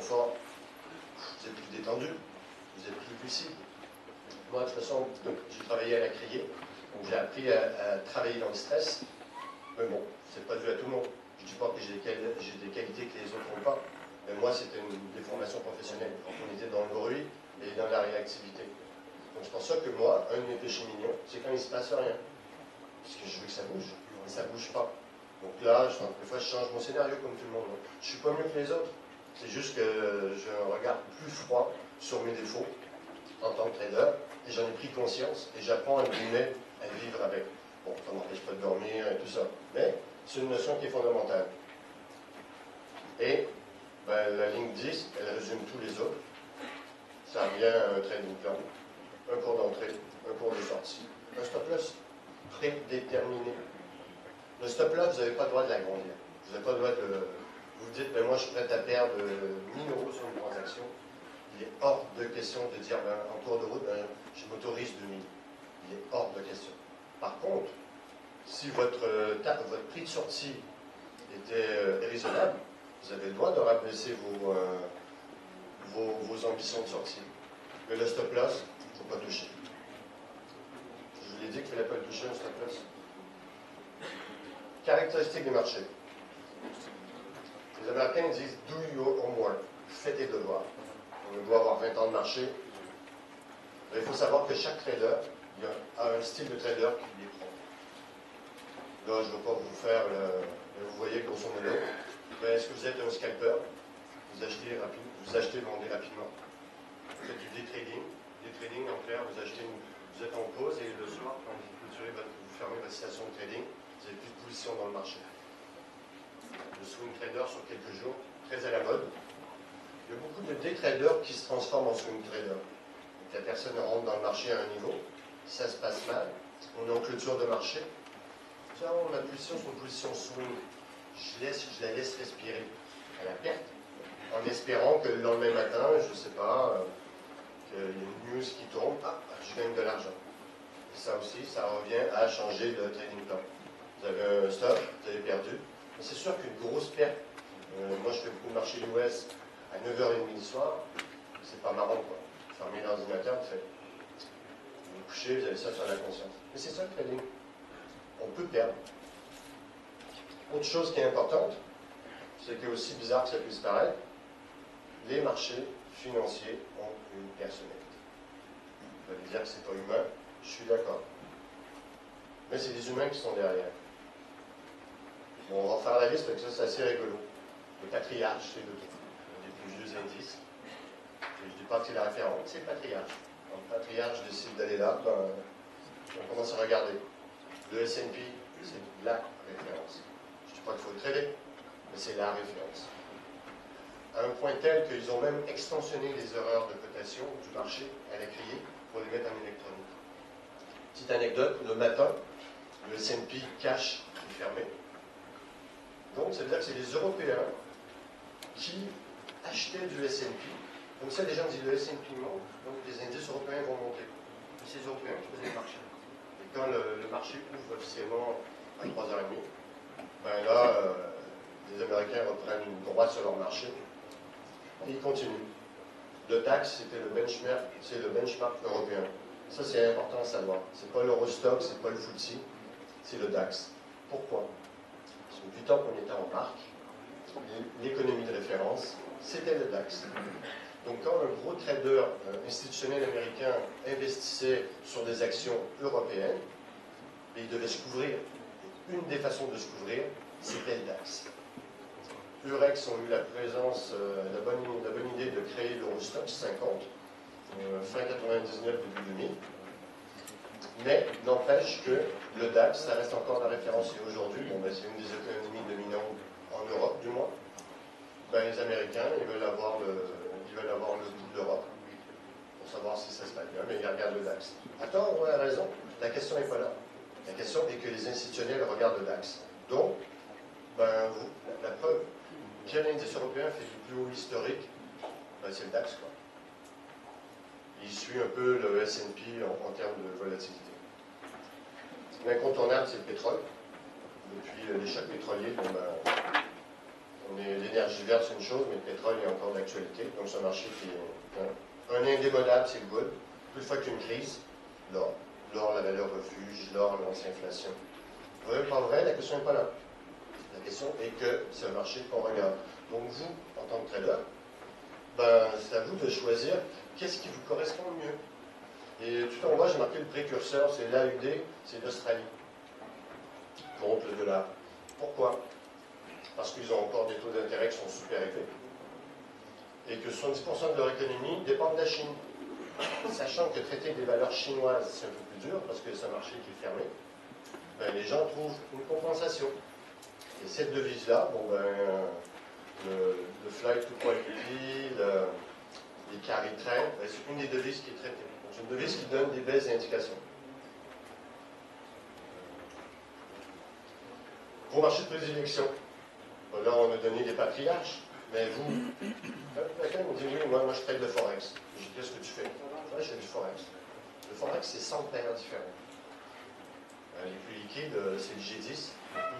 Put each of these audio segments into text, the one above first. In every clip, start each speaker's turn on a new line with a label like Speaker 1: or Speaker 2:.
Speaker 1: confort, vous êtes plus détendu, vous êtes plus lucide. Moi, de toute façon, j'ai travaillé à la criée, donc j'ai appris à travailler dans le stress. Mais bon, c'est pas dû à tout le monde. Je ne dis pas que j'ai des qualités que les autres n'ont pas. Mais moi, c'était une déformation professionnelle. Quand on était dans le bruit et dans la réactivité. Donc c'est pour ça que moi, un de mes péchés mignons, c'est quand il ne se passe rien. Parce que je veux que ça bouge, et ça ne bouge pas. Donc là, des fois, je change mon scénario comme tout le monde. Je ne suis pas mieux que les autres. C'est juste que j'ai un regard plus froid sur mes défauts en tant que trader, et j'en ai pris conscience, et j'apprends à vivre avec. Bon, ça ne m'empêche pas de dormir et tout ça, mais c'est une notion qui est fondamentale. Et ben, la ligne 10, elle résume tous les autres. Ça revient à un trading plan, un cours d'entrée, un cours de sortie, un stop loss prédéterminé. Le stop loss, vous n'avez pas le droit de l'agrandir. Vous n'avez pas le droit de... Vous dites, ben, moi je suis prêt à perdre 1000 € sur une transaction. Il est hors de question de dire, ben, en cours de route, ben, je m'autorise 2000. Il est hors de question. Par contre, si votre prix de sortie était raisonnable, vous avez le droit de rabaisser vos ambitions de sortie. Mais le stop loss, il ne faut pas toucher. Je vous l'ai dit qu'il ne fallait pas le toucher, un stop loss. Caractéristiques du marché. Les Américains disent « do your homework », faites tes devoirs. On doit avoir 20 ans de marché. Mais il faut savoir que chaque trader a un style de trader qui lui est propre. Là, je ne veux pas vous faire vous voyez grosso modo. Mais est-ce que vous êtes un scalper? Vous achetez, vendez rapidement. Vous faites du day trading. Day trading, en clair, vous êtes en pause et le soir, quand vous fermez votre station de trading, vous n'avez plus de position dans le marché. Le swing trader sur quelques jours, très à la mode. Il y a beaucoup de day traders qui se transforment en swing trader. Donc, la personne rentre dans le marché à un niveau, ça se passe mal, on est en clôture de marché. Tiens, ma position, c'est une position swing. Je la laisse respirer à la perte, en espérant que le lendemain matin, je ne sais pas, qu'il y a une news qui tombe, je gagne de l'argent. Et ça aussi, ça revient à changer de trading plan. Vous avez un stop, vous avez perdu. Mais c'est sûr qu'une grosse perte, moi je fais beaucoup de marché US à 9h30 du soir, c'est pas marrant quoi. Vous fermez l'ordinateur, vous vous couchez, vous avez ça sur la conscience. Mais c'est ça le trading. On peut perdre. Autre chose qui est importante, c'est que aussi bizarre que ça puisse paraître, les marchés financiers ont une personnalité. Vous allez dire que c'est pas humain, je suis d'accord. Mais c'est des humains qui sont derrière. Bon, on va faire la liste, parce que ça c'est assez rigolo. Le patriarche, c'est un des plus vieux indices. Je ne dis pas que c'est la référence, c'est le patriarche. Quand le patriarche décide d'aller là, on commence à regarder. Le S&P, c'est la référence. Je ne dis pas qu'il faut trader, mais c'est la référence. À un point tel qu'ils ont même extensionné les erreurs de cotation du marché à la criée pour les mettre en électronique. Petite anecdote, le matin, le S&P cash est fermé. Donc, ça veut dire que c'est les Européens qui achetaient du S&P. Comme ça, les gens disent le S&P monte, donc les indices européens vont monter. C'est les Européens qui faisaient le marché. Et quand le marché ouvre officiellement à 3h30, ben là, les Américains reprennent une droite sur leur marché et ils continuent. Le DAX, c'était le benchmark, c'est le benchmark européen. Ça, c'est important à savoir. C'est pas l'Eurostock, c'est pas le FTSE, c'est le DAX. Pourquoi? Parce que du temps qu'on était en marque, l'économie de référence, c'était le DAX. Donc quand un gros trader institutionnel américain investissait sur des actions européennes, il devait se couvrir. Une des façons de se couvrir, c'était le DAX. Eurex ont eu la présence, la bonne idée de créer l'Eurostock 50, fin 99, début 2000. Mais n'empêche que le DAX, ça reste encore la référence. Et aujourd'hui, bon, ben, c'est une des économies dominantes en Europe, du moins. Ben, les Américains, ils veulent avoir le bout de l'Europe pour savoir si ça se passe bien, mais ils regardent le DAX. Attends, on a raison, la question n'est pas là. La question est que les institutionnels regardent le DAX. Donc, ben, la preuve, quel indice européen fait du plus haut historique? Ben, c'est le DAX, quoi. Il suit un peu le S&P en termes de volatilité. L'incontournable, c'est le pétrole. Depuis les chocs pétroliers, bon, ben, l'énergie verte, c'est une chose, mais le pétrole, il y a encore de la l'actualité. Donc c'est un marché qui est un indémodable, c'est le gold. Plus fois qu'une crise, l'or. L'or, la valeur refuge, l'or, l'anti-inflation. Vrai, pas vrai, la question n'est pas là. La question est que c'est un marché qu'on regarde. Donc vous, en tant que trader, ben, c'est à vous de choisir qu'est-ce qui vous correspond le mieux. Et tout en bas, j'ai marqué le précurseur, c'est l'AUD, c'est l'Australie, contre le dollar. Pourquoi? Parce qu'ils ont encore des taux d'intérêt qui sont super élevés et que 70% de leur économie dépend de la Chine. Sachant que traiter des valeurs chinoises, c'est un peu plus dur parce que c'est un marché qui est fermé, ben, les gens trouvent une compensation. Et cette devise-là, bon ben, le flight to quality, les carry trade, ben, c'est une des devises qui est traitée. C'est une devise qui donne des belles indications. Vos marchés de prédilection. Bon, là, on a donné des patriarches, mais vous, quelqu'un me dit oui, moi je trade le Forex. Je dis qu'est-ce que tu fais? Ouais, je fais du Forex. Le Forex, c'est 100 paires différentes. Les plus liquides, c'est le G10.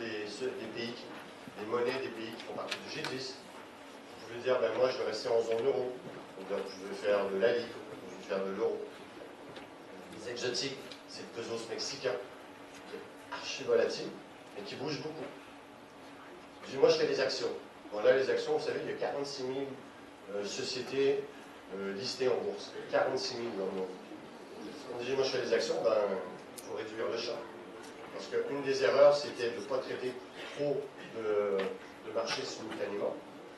Speaker 1: Les pays, les monnaies des pays qui font partie du G10. Vous pouvez dire, ben, moi je vais rester en zone euro. Donc, je veux faire de l'ALI, je veux faire de l'euro. Les exotiques, c'est le pesos mexicain, qui est archi volatile, mais qui bouge beaucoup. Je dis, moi je fais des actions. Bon là, les actions, vous savez, il y a 46 000 sociétés listées en bourse. 46 000 dans le monde. On dit, moi je fais des actions, ben, il faut réduire le champ. Parce qu'une des erreurs, c'était de ne pas traiter trop de marchés simultanément.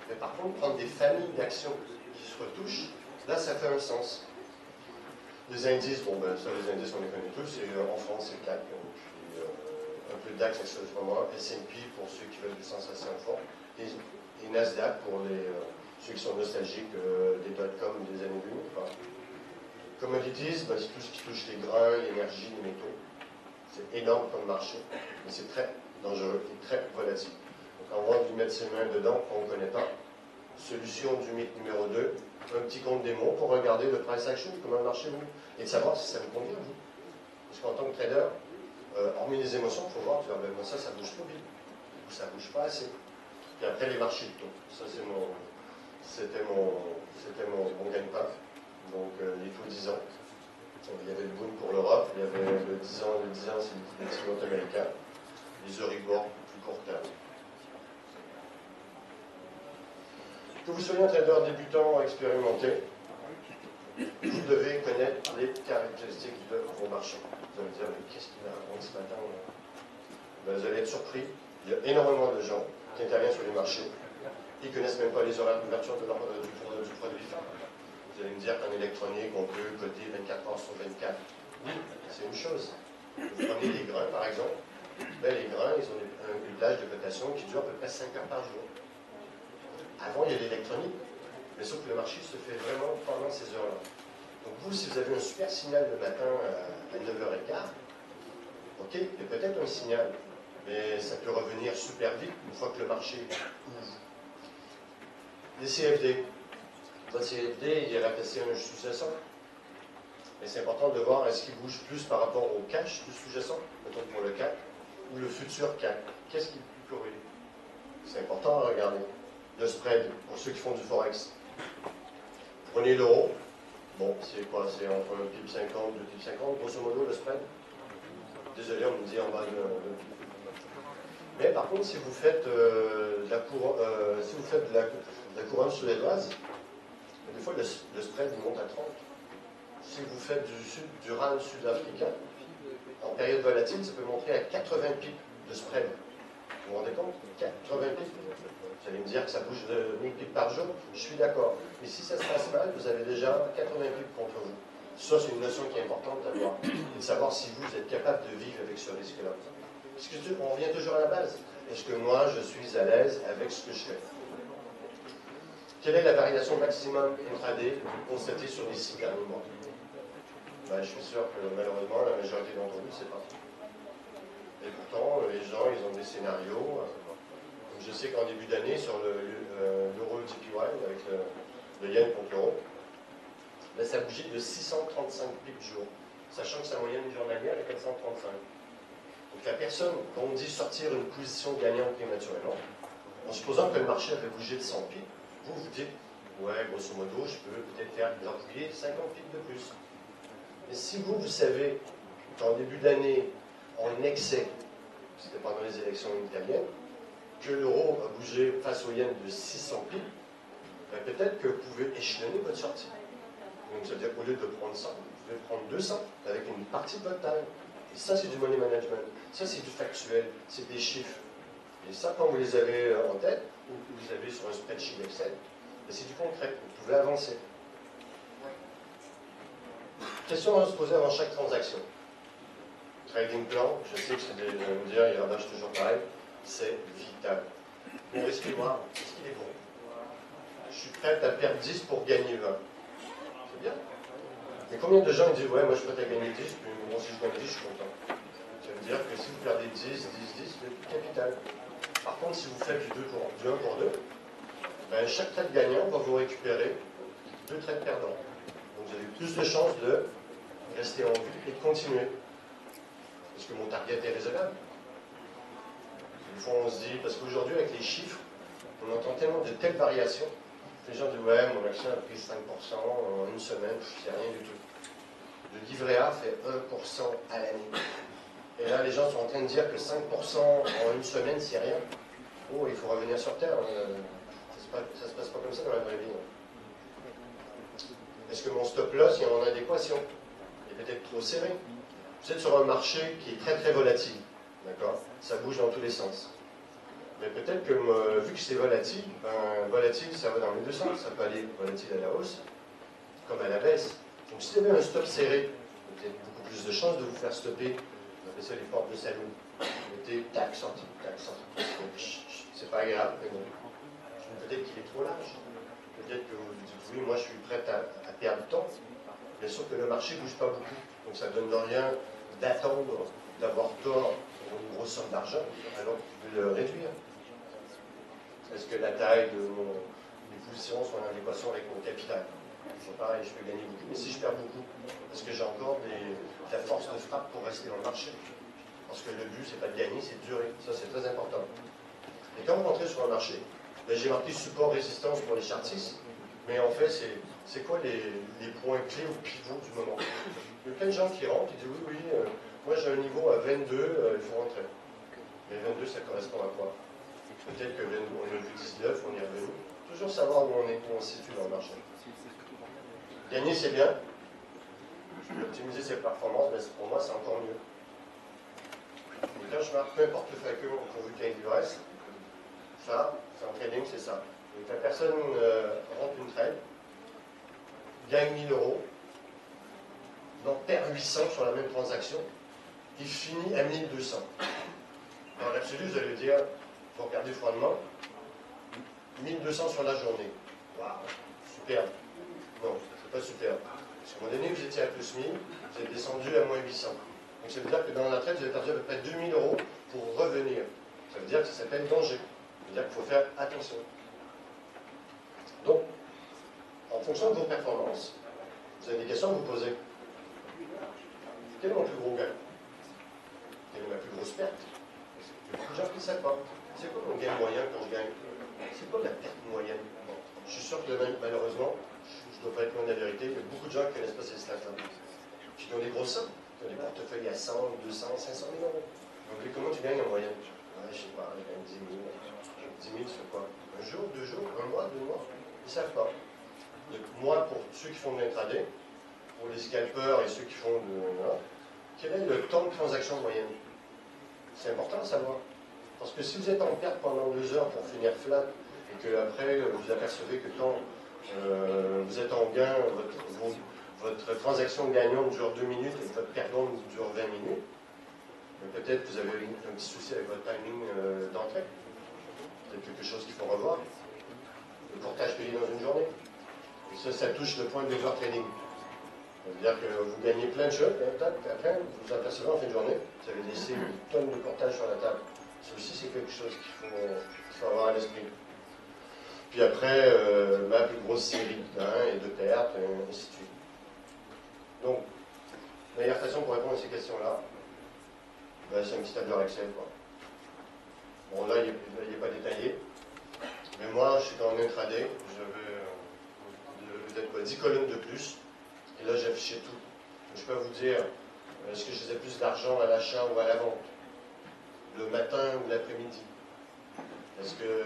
Speaker 1: Mais par contre, prendre des familles d'actions qui se retouchent, là, ça fait un sens. Les indices, bon, ben, ça, les indices, on les connaît tous. Et, en France, c'est le CAC. Puis, un peu de DAX, accessoirement. S&P pour ceux qui veulent des sensations fortes. Et Nasdaq pour ceux qui sont nostalgiques des dot-com des années 2000. Enfin, commodities, ben, c'est tout ce qui touche les grains, l'énergie, les métaux. C'est énorme comme marché, mais c'est très dangereux et très volatile. Donc avant de lui mettre ses mains dedans, qu'on ne connaît pas, solution du mythe numéro 2, un petit compte démo pour regarder le price action, comment le marché bouge, et de savoir si ça vous convient, vous. Parce qu'en tant que trader, hormis les émotions, il faut voir, ben, moi, ça bouge trop vite, ou ça bouge pas assez. Puis après, les marchés de taux. Ça, c'était mon gagne-pain. Donc, les taux 10 ans. Il y avait le boom pour l'Europe, il y avait le 10 ans, c'est les petits notes américains, les Euribor plus court terme. Que vous soyez un trader débutant ou expérimenté, vous devez connaître les caractéristiques de vos marchés. Vous allez me dire, mais qu'est-ce qu'il a raconté ce matin? Ben, vous allez être surpris. Il y a énormément de gens qui interviennent sur les marchés. Ils ne connaissent même pas les horaires d'ouverture du produit. Vous allez me dire qu'en électronique, on peut coter 24 heures sur 24. Oui, c'est une chose. Vous prenez les grains, par exemple. Ben, les grains, ils ont une plage de cotation qui dure à peu près 5 heures par jour. Avant, il y a l'électronique, mais sauf que le marché se fait vraiment pendant ces heures-là. Donc vous, si vous avez un super signal le matin à 9h15, ok, il y a peut-être un signal, mais ça peut revenir super vite une fois que le marché ouvre. Les CFD. Votre CFD, il est rattaché à un sous-jacent. Mais c'est important de voir est-ce qu'il bouge plus par rapport au cash du sous-jacent, mettons pour le CAC, ou le futur CAC. Qu'est-ce qui est plus corrélé? C'est important à regarder. Le spread, pour ceux qui font du Forex. Prenez l'euro. Bon, c'est quoi? C'est entre 1 pip 50, 2 pip 50, grosso modo, le spread. Désolé, on me dit en bas de Mais par contre, si vous faites de la couronne suédoise, des fois le spread monte à 30. Si vous faites du rand sud-africain, en période volatile, ça peut monter à 80 pips de spread. Vous vous rendez compte? 80 pips. Vous allez me dire que ça bouge de 1000 pips par jour. Je suis d'accord. Mais si ça se passe mal, vous avez déjà 80 pips contre vous. Ça, c'est une notion qui est importante à avoir. Et de savoir si vous êtes capable de vivre avec ce risque-là. Parce qu'on revient toujours à la base. Est-ce que moi, je suis à l'aise avec ce que je fais? Quelle est la variation maximum intraday constatée sur les 6 derniers mois? Ben, je suis sûr que malheureusement, la majorité d'entre vous ne sait pas. Et pourtant, les gens, ils ont des scénarios. Je sais qu'en début d'année, sur l'euro JPY, avec le yen contre l'euro, ben, ça bougeait de 635 pips jour, sachant que sa moyenne journalière est 435. Donc la personne dont on dit sortir une position gagnante prématurément, en supposant que le marché avait bougé de 100 pips, vous vous dites, Ouais, grosso modo, je peux peut-être faire employer 50 pips de plus. Mais si vous savez qu'en début d'année, en excès, c'était pendant les élections italiennes, que l'euro a bougé face au yen de 600 pips, ben peut-être que vous pouvez échelonner votre sortie. Donc, ça veut dire qu'au lieu de prendre 100, vous pouvez prendre 200 avec une partie de votre taille. Et ça, c'est du money management. Ça, c'est du factuel. C'est des chiffres. Et ça, quand vous les avez en tête, ou que vous avez sur un spreadsheet Excel, ben c'est du concret. Vous pouvez avancer. Question à se poser avant chaque transaction. Trading plan, je sais que c'est des gens me dire, il rabâche toujours pareil, c'est vital. Mon risque noir, est-ce qu'il est bon? Je suis prêt à perdre 10 pour gagner 20. C'est bien. Mais combien de gens disent, ouais, moi je suis prêt à gagner 10, puis bon, si je gagne 10, je suis content. Ça veut dire que si vous perdez 10, 10, 10, c'est du capital. Par contre, si vous faites du 1 pour 2, ben, chaque trade gagnant va vous récupérer 2 trades perdants. Donc vous avez plus de chances de rester en vie et de continuer. Parce que mon target est raisonnable. Des fois, on se dit, parce qu'aujourd'hui, avec les chiffres, on entend tellement de telles variations. Les gens disent, ouais, mon action a pris 5% en une semaine, c'est rien du tout. Le livret A fait 1% à l'année. Et là, les gens sont en train de dire que 5% en une semaine, c'est rien. Oh, il faut revenir sur Terre. Ça se passe pas comme ça dans la vraie vie. Est-ce que mon stop-loss est en adéquation? Il est peut-être trop serré. Vous êtes sur un marché qui est très très volatile. D'accord? Ça bouge dans tous les sens. Mais peut-être que, vu que c'est volatile, ça va dans les deux sens. Ça peut aller volatile à la hausse, comme à la baisse. Donc si vous avez un stop serré, vous avez beaucoup plus de chances de vous faire stopper. On appelle ça les portes de saloon. Vous mettez tac, sorti, tac, sorti. C'est pas agréable, mais bon. Peut-être qu'il est trop large. Peut-être que vous dites, oui, moi je suis prêt à perdre du temps. Bien sûr que le marché ne bouge pas beaucoup. Donc ça ne donne rien d'attendre, d'avoir tort pour une grosse somme d'argent, alors que vous pouvez le réduire. Est-ce que la taille de mes positions sont en adéquation avec mon capital? C'est pareil, je peux gagner beaucoup, mais si je perds beaucoup, est-ce que j'ai encore de la force de frappe pour rester dans le marché? Parce que le but, c'est pas de gagner, c'est de durer. Ça, c'est très important. Et quand vous rentrez sur un marché, ben, j'ai marqué support-résistance pour les chartistes, mais en fait, c'est quoi les points clés ou pivots du moment? Il y a plein de gens qui rentrent et disent oui, moi j'ai un niveau à 22, il faut rentrer. Mais 22, ça correspond à quoi? Peut-être que 22, on a vu 19, on y est revenu. Toujours savoir où on se situe dans le marché. Gagner, c'est bien. Optimiser ses performances, ben, pour moi, c'est encore mieux. Et quand je marque peu importe le facteur, pourvu qu'il y ait du reste, ça, c'est en trading, c'est ça. Donc la personne rentre une trade, gagne 1000 euros, donc perd 800 sur la même transaction, il finit à 1200. Dans l'absolu, vous allez dire, il faut regarder froidement, 1200 sur la journée. Waouh, superbe. Non, c'est pas superbe. Parce qu'à un moment donné, vous étiez à plus 1000, vous êtes descendu à moins 800. Donc ça veut dire que dans la trade, vous avez perdu à peu près 2000 euros pour revenir. Ça veut dire que ça s'appelle danger. Ça veut dire qu'il faut faire attention. Donc, en fonction de vos performances, vous avez des questions à vous poser. Quel est mon plus gros gain? Quelle est ma plus grosse perte? Il y a beaucoup de gens qui ne savent pas. C'est quoi mon gain moyen quand je gagne? C'est quoi la perte moyenne? Bon, je suis sûr que malheureusement, je ne dois pas être loin de la vérité, il y a beaucoup de gens qui ne connaissent pas ces stats-là. Puis ils ont des grosses sommes. Ils ont des portefeuilles à 100, 200, 500 000 euros. Donc comment tu gagnes en moyenne? Ouais, je ne sais pas, je gagne 10 000. 10 000 sur quoi? Un jour, 2 jours, 1 mois, 2 mois? Ils ne savent pas. Donc, moi, pour ceux qui font de l'intraday, pour les scalpers et ceux qui font de... Voilà, quel est le temps de transaction moyenne? C'est important à savoir. Parce que si vous êtes en perte pendant 2 heures pour finir flat, et que après vous apercevez que quand vous êtes en gain, votre transaction gagnante dure 2 minutes et votre perdante dure 20 minutes, peut-être que vous avez un petit souci avec votre timing d'entrée. Peut-être quelque chose qu'il faut revoir. Le portage payé dans une journée. Et ça touche le point de trading. C'est-à-dire que vous gagnez plein de choses, et après, vous vous apercevez en fin de journée, vous avez laissé une tonne de portage sur la table. Ça aussi, c'est quelque chose qu'il faut avoir à l'esprit. Puis après, ma plus grosse série de gains et de pertes, et ainsi de suite. Donc, la meilleure façon pour répondre à ces questions-là, ben, c'est un petit tableur Excel, quoi. Bon, là, il n'est pas détaillé. Mais moi, je suis dans un intraday, 10 colonnes de plus. Et là, j'affichais tout. Donc, je peux vous dire, est-ce que je faisais plus d'argent à l'achat ou à la vente? Le matin ou l'après-midi? Est-ce que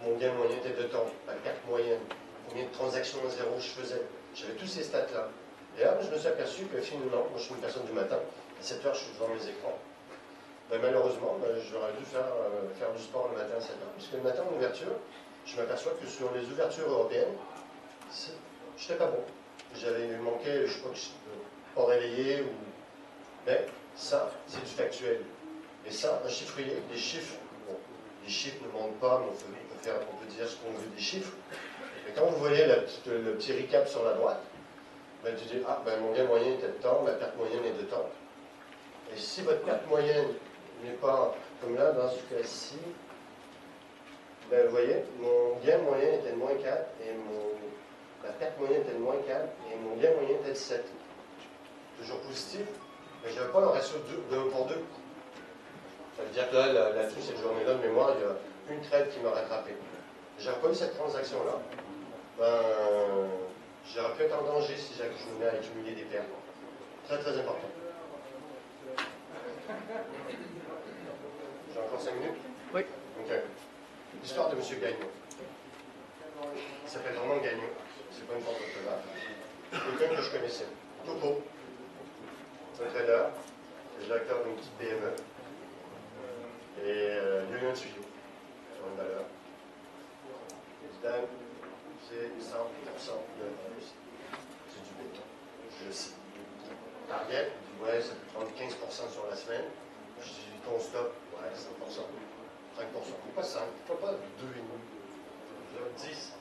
Speaker 1: mon gain moyen était de temps? Ma perte moyenne? Combien de transactions à zéro je faisais? J'avais tous ces stats-là. Et là, je me suis aperçu que finalement, moi je suis une personne du matin, à 7 heures, je suis devant mes écrans. Ben, malheureusement, j'aurais dû faire du sport le matin à 7 heures, parce que le matin, en ouverture, je m'aperçois que sur les ouvertures européennes, je n'étais pas bon. J'avais manqué, je sais pas réveillé, ou... mais ça, c'est du factuel. Et ça, un chiffrier, les chiffres, bon, les chiffres ne mentent pas, mais on peut dire ce qu'on veut des chiffres. Et quand vous voyez le petit recap sur la droite, ben, tu dis, ah, ben, mon gain moyen était de temps, ma perte moyenne est de temps. Et si votre perte moyenne n'est pas, comme là, dans ce cas-ci, ben, vous voyez, mon gain moyen était de moins 4, et ma perte moyenne était de moins 4, et mon gain moyen était de 7. Toujours positif, mais je n'avais pas un ratio de 1 pour 2. Ça veut dire que là, là-dessus, cette journée-là de mémoire, il y a une trade qui m'a rattrapé. J'aurais pas eu cette transaction-là, ben, j'aurais pu être en danger si je me mets à accumuler des pertes. Très, très important. J'ai encore 5 minutes?
Speaker 2: Oui.
Speaker 1: Ok. L'histoire de M. Gagnon. Il s'appelle vraiment Gagnon. C'est pas une forme d'orthographe. Quelqu'un que je connaissais. Topo. Un trader. Le directeur d'une petite PME. Et il y a eu un tuyau sur une valeur. Dan, c'est 100% de réussite. C'est du béton. Je le sais. Target, il dit ouais, ça peut prendre 15% sur la semaine. Je dis ton stop, ouais, 5%. 5%. Pas 5, pas 2,5. 10.